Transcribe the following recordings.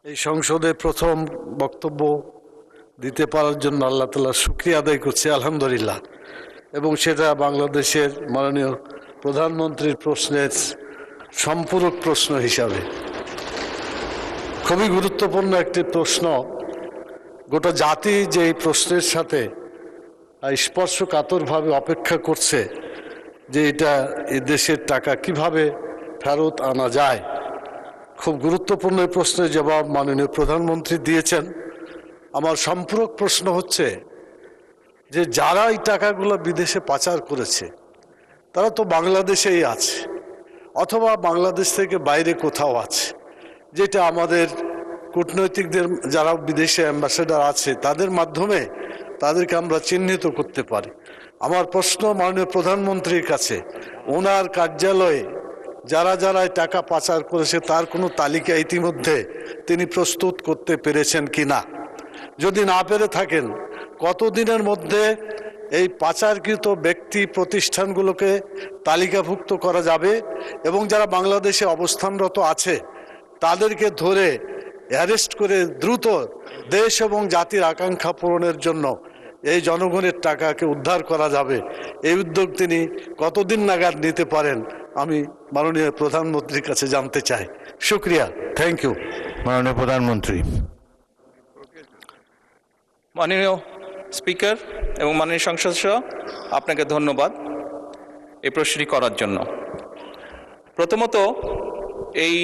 এই সংসদে প্রথম বক্তব্য দিতে পারার জন্য আল্লাহ তাআলার শুকরিয়া আদায় করছি আলহামদুলিল্লাহ। এবং সেটা বাংলাদেশের মাননীয় প্রধানমন্ত্রীর প্রশ্নের সম্পূরক প্রশ্ন হিসাবে খুবই গুরুত্বপূর্ণ একটি প্রশ্ন। গোটা জাতি যে এই প্রশ্নের সাথে স্পর্শকাতরভাবে অপেক্ষা করছে যে এটা এই দেশের টাকা কিভাবে ফেরত আনা যায়। খুব গুরুত্বপূর্ণ এই প্রশ্নের জবাব মাননীয় প্রধানমন্ত্রী দিয়েছেন। আমার সম্পূরক প্রশ্ন হচ্ছে যে যারা এই টাকাগুলো বিদেশে পাচার করেছে তারা তো বাংলাদেশেই আছে অথবা বাংলাদেশ থেকে বাইরে কোথাও আছে, যেটা আমাদের কূটনৈতিকদের যারা বিদেশে অ্যাম্বাসেডার আছে তাদের মাধ্যমে তাদেরকে আমরা চিহ্নিত করতে পারি। আমার প্রশ্ন মাননীয় প্রধানমন্ত্রীর কাছে, ওনার কার্যালয়ে যারা যারা টাকা পাচার করেছে তার কোনো তালিকা ইতিমধ্যে তিনি প্রস্তুত করতে পেরেছেন কিনা? যদি না পেরে থাকেন, কতদিনের মধ্যে এই পাচারকৃত ব্যক্তি প্রতিষ্ঠানগুলোকে তালিকাভুক্ত করা যাবে এবং যারা বাংলাদেশে অবস্থানরত আছে তাদেরকে ধরে অ্যারেস্ট করে দ্রুত দেশ এবং জাতির আকাঙ্ক্ষা পূরণের জন্য এই জনগণের টাকাকে উদ্ধার করা যাবে? এই উদ্যোগ তিনি কতদিন নাগাদ নিতে পারেন আমি মাননীয় প্রধানমন্ত্রীর কাছে জানতে চাই। শুক্রিয়া, থ্যাংক ইউ। মাননীয় প্রধানমন্ত্রী। মাননীয় স্পিকার এবং মাননীয় সংসদ সদস্য, আপনাকে ধন্যবাদ এই প্রশ্নটি করার জন্য। প্রথমত, এই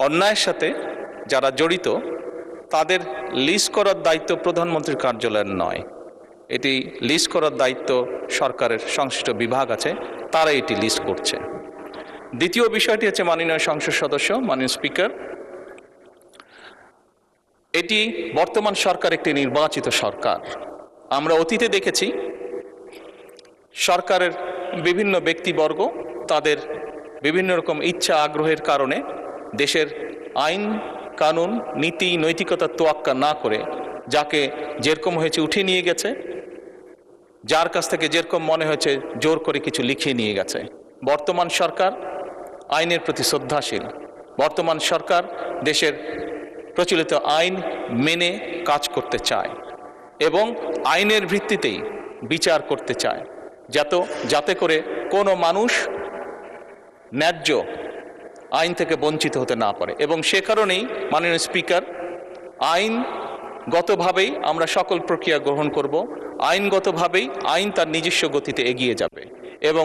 অন্যায়ের সাথে যারা জড়িত তাদের লিস্ট করার দায়িত্ব প্রধানমন্ত্রীর কার্যালয়ের নয়। এটি লিস্ট করার দায়িত্ব সরকারের সংশ্লিষ্ট বিভাগ আছে, তারা এটি লিস্ট করছে। দ্বিতীয় বিষয়টি হচ্ছে মাননীয় সংসদ সদস্য, মাননীয় স্পিকার, এটি বর্তমান সরকার একটি নির্বাচিত সরকার। আমরা অতীতে দেখেছি সরকারের বিভিন্ন ব্যক্তিবর্গ তাদের বিভিন্ন রকম ইচ্ছা আগ্রহের কারণে দেশের আইন কানুন নীতি নৈতিকতার তোয়াক্কা না করে যাকে যেরকম হয়েছে উঠিয়ে নিয়ে গেছে, যার কাছ থেকে যেরকম মনে হয়েছে জোর করে কিছু লিখিয়ে নিয়ে গেছে। বর্তমান সরকার আইনের প্রতি শ্রদ্ধাশীল। বর্তমান সরকার দেশের প্রচলিত আইন মেনে কাজ করতে চায় এবং আইনের ভিত্তিতেই বিচার করতে চায়, যাতে করে কোনো মানুষ ন্যায্য আইন থেকে বঞ্চিত হতে না পারে। এবং সে কারণেই মাননীয় স্পিকার, আইনগতভাবেই আমরা সকল প্রক্রিয়া গ্রহণ করব। আইনগতভাবেই আইন তার নিজস্ব গতিতে এগিয়ে যাবে এবং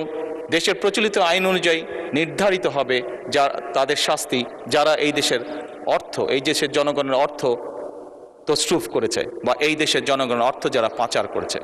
দেশের প্রচলিত আইন অনুযায়ী নির্ধারিত হবে তাদের শাস্তি, যারা এই দেশের অর্থ, এই দেশের জনগণের অর্থ তছরুফ করেছে বা এই দেশের জনগণের অর্থ যারা পাচার করেছে।